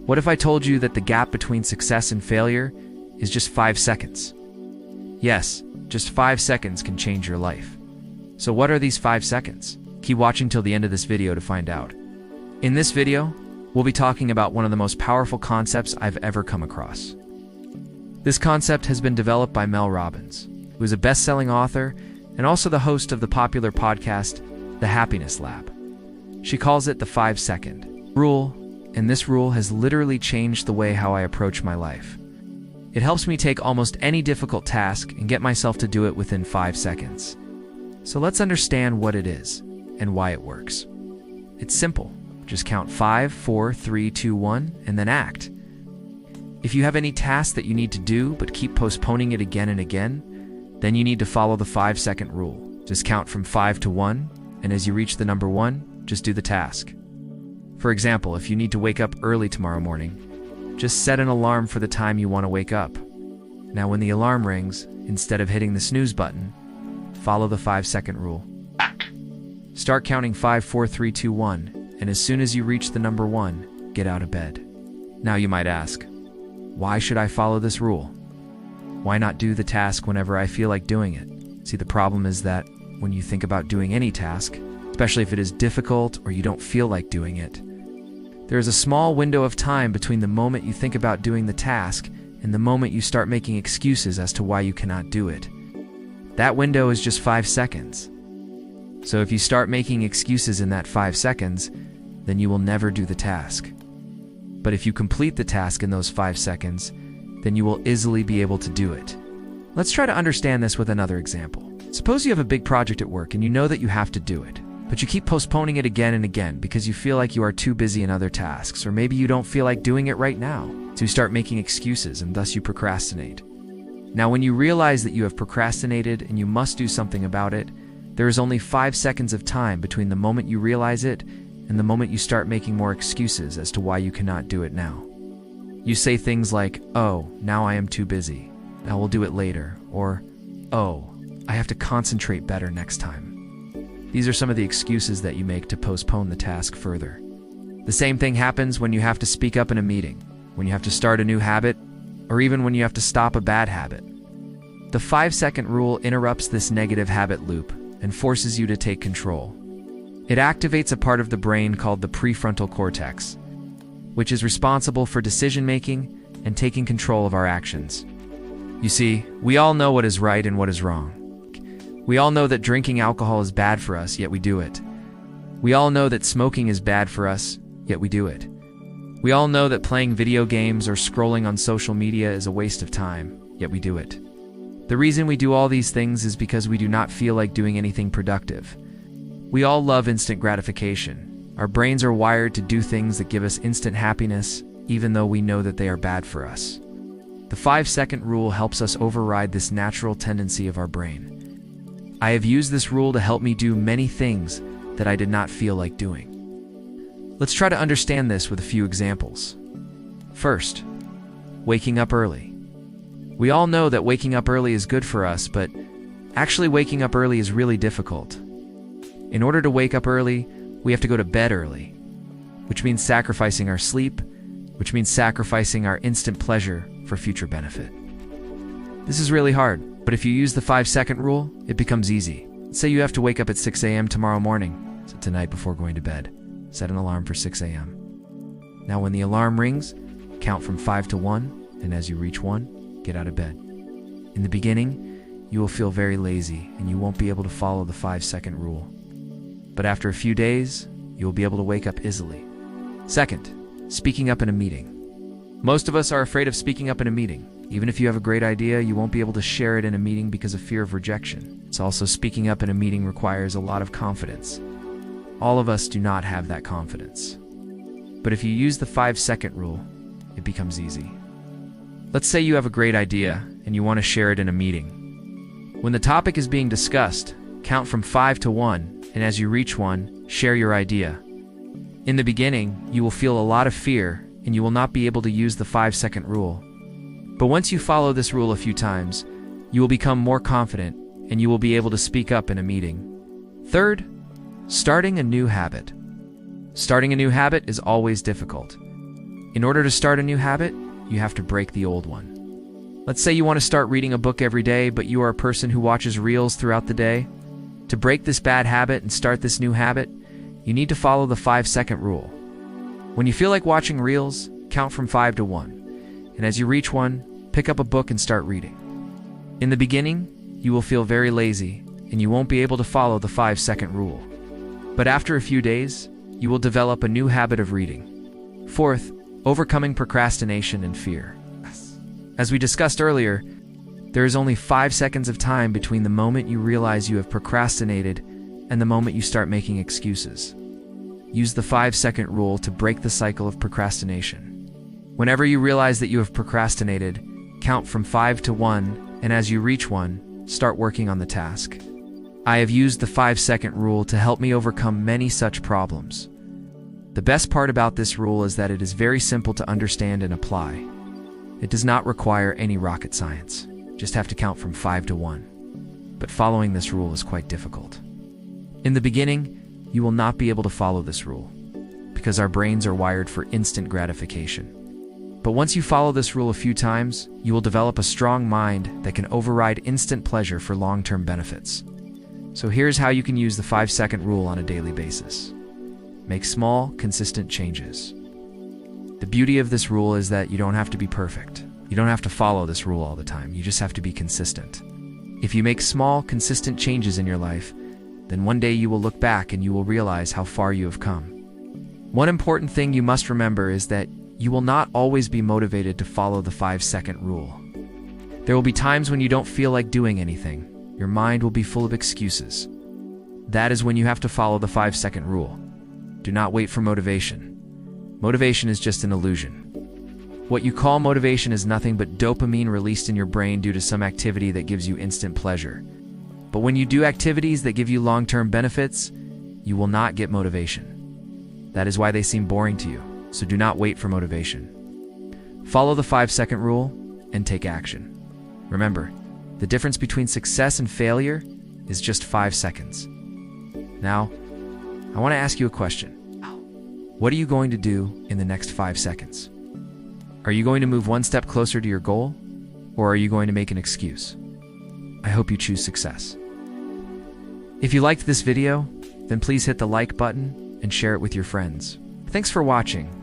What if I told you that the gap between success and failure is just 5 seconds? Yes, just 5 seconds can change your life. So what are these 5 seconds? Keep watching till the end of this video to find out. In this video, we'll be talking about one of the most powerful concepts I've ever come across. This concept has been developed by Mel Robbins, who is a best-selling author and also the host of the popular podcast, The Happiness Lab. She calls it the 5-second rule, and this rule has literally changed the way how I approach my life. It helps me take almost any difficult task and get myself to do it within 5 seconds. So let's understand what it is and why it works. It's simple. Just count 5, 4, 3, 2, 1, and then act. If you have any task that you need to do but keep postponing it again and again, then you need to follow the 5-second rule. Just count from 5 to 1, and as you reach the number 1, just do the task. For example, if you need to wake up early tomorrow morning, just set an alarm for the time you want to wake up. Now when the alarm rings, instead of hitting the snooze button, follow the 5-second rule. Start counting 5, 4, 3, 2, 1, and as soon as you reach the number 1, get out of bed. Now you might ask, why should I follow this rule? Why not do the task whenever I feel like doing it? See, the problem is that when you think about doing any task, especially if it is difficult or you don't feel like doing it, there is a small window of time between the moment you think about doing the task and the moment you start making excuses as to why you cannot do it. That window is just 5 seconds. So if you start making excuses in that 5 seconds, then you will never do the task. But if you complete the task in those 5 seconds, then you will easily be able to do it. Let's try to understand this with another example. Suppose you have a big project at work and you know that you have to do it, but you keep postponing it again and again because you feel like you are too busy in other tasks, or maybe you don't feel like doing it right now. So you start making excuses and thus you procrastinate. Now when you realize that you have procrastinated and you must do something about it, there is only 5 seconds of time between the moment you realize it and the moment you start making more excuses as to why you cannot do it now. You say things like, "Oh, now I am too busy. I will do it later," or, "Oh, I have to concentrate better next time." These are some of the excuses that you make to postpone the task further. The same thing happens when you have to speak up in a meeting, when you have to start a new habit, or even when you have to stop a bad habit. The 5-second rule interrupts this negative habit loop and forces you to take control. It activates a part of the brain called the prefrontal cortex, which is responsible for decision-making and taking control of our actions. You see, we all know what is right and what is wrong. We all know that drinking alcohol is bad for us, yet we do it. We all know that smoking is bad for us, yet we do it. We all know that playing video games or scrolling on social media is a waste of time, yet we do it. The reason we do all these things is because we do not feel like doing anything productive. We all love instant gratification. Our brains are wired to do things that give us instant happiness, even though we know that they are bad for us. The 5-second rule helps us override this natural tendency of our brain. I have used this rule to help me do many things that I did not feel like doing. Let's try to understand this with a few examples. First, waking up early. We all know that waking up early is good for us, but actually waking up early is really difficult. In order to wake up early, we have to go to bed early, which means sacrificing our sleep, which means sacrificing our instant pleasure for future benefit. This is really hard. But if you use the 5-second rule, it becomes easy. Say you have to wake up at 6 a.m. tomorrow morning, so tonight before going to bed, set an alarm for 6 a.m. Now when the alarm rings, count from 5 to 1, and as you reach 1, get out of bed. In the beginning, you will feel very lazy and you won't be able to follow the 5-second rule. But after a few days, you will be able to wake up easily. Second, speaking up in a meeting. Most of us are afraid of speaking up in a meeting. Even if you have a great idea, you won't be able to share it in a meeting because of fear of rejection. It's also speaking up in a meeting requires a lot of confidence. All of us do not have that confidence. But if you use the 5-second rule, it becomes easy. Let's say you have a great idea and you want to share it in a meeting. When the topic is being discussed, count from 5 to 1, and as you reach 1, share your idea. In the beginning, you will feel a lot of fear and you will not be able to use the 5-second rule. But once you follow this rule a few times, you will become more confident and you will be able to speak up in a meeting. Third, starting a new habit. Starting a new habit is always difficult. In order to start a new habit, you have to break the old one. Let's say you want to start reading a book every day, but you are a person who watches reels throughout the day. To break this bad habit and start this new habit, you need to follow the 5-second rule. When you feel like watching reels, count from 5 to 1. And as you reach 1, pick up a book and start reading. In the beginning, you will feel very lazy, and you won't be able to follow the 5-second rule. But after a few days, you will develop a new habit of reading. Fourth, overcoming procrastination and fear. As we discussed earlier, there is only 5 seconds of time between the moment you realize you have procrastinated and the moment you start making excuses. Use the 5-second rule to break the cycle of procrastination. Whenever you realize that you have procrastinated, count from 5 to 1, and as you reach 1, start working on the task. I have used the 5-second rule to help me overcome many such problems. The best part about this rule is that it is very simple to understand and apply. It does not require any rocket science. Just have to count from 5 to 1. But following this rule is quite difficult. In the beginning, you will not be able to follow this rule, because our brains are wired for instant gratification. But once you follow this rule a few times, you will develop a strong mind that can override instant pleasure for long-term benefits. So here's how you can use the 5-second rule on a daily basis. Make small, consistent changes. The beauty of this rule is that you don't have to be perfect. You don't have to follow this rule all the time. You just have to be consistent. If you make small, consistent changes in your life, then one day you will look back and you will realize how far you have come. One important thing you must remember is that you will not always be motivated to follow the 5-second rule. There will be times when you don't feel like doing anything. Your mind will be full of excuses. That is when you have to follow the 5-second rule. Do not wait for motivation. Motivation is just an illusion. What you call motivation is nothing but dopamine released in your brain due to some activity that gives you instant pleasure. But when you do activities that give you long-term benefits, you will not get motivation. That is why they seem boring to you, so do not wait for motivation. Follow the 5-second rule and take action. Remember, the difference between success and failure is just 5 seconds. Now, I want to ask you a question. What are you going to do in the next 5 seconds? Are you going to move one step closer to your goal, or are you going to make an excuse? I hope you choose success. If you liked this video, then please hit the like button and share it with your friends. Thanks for watching.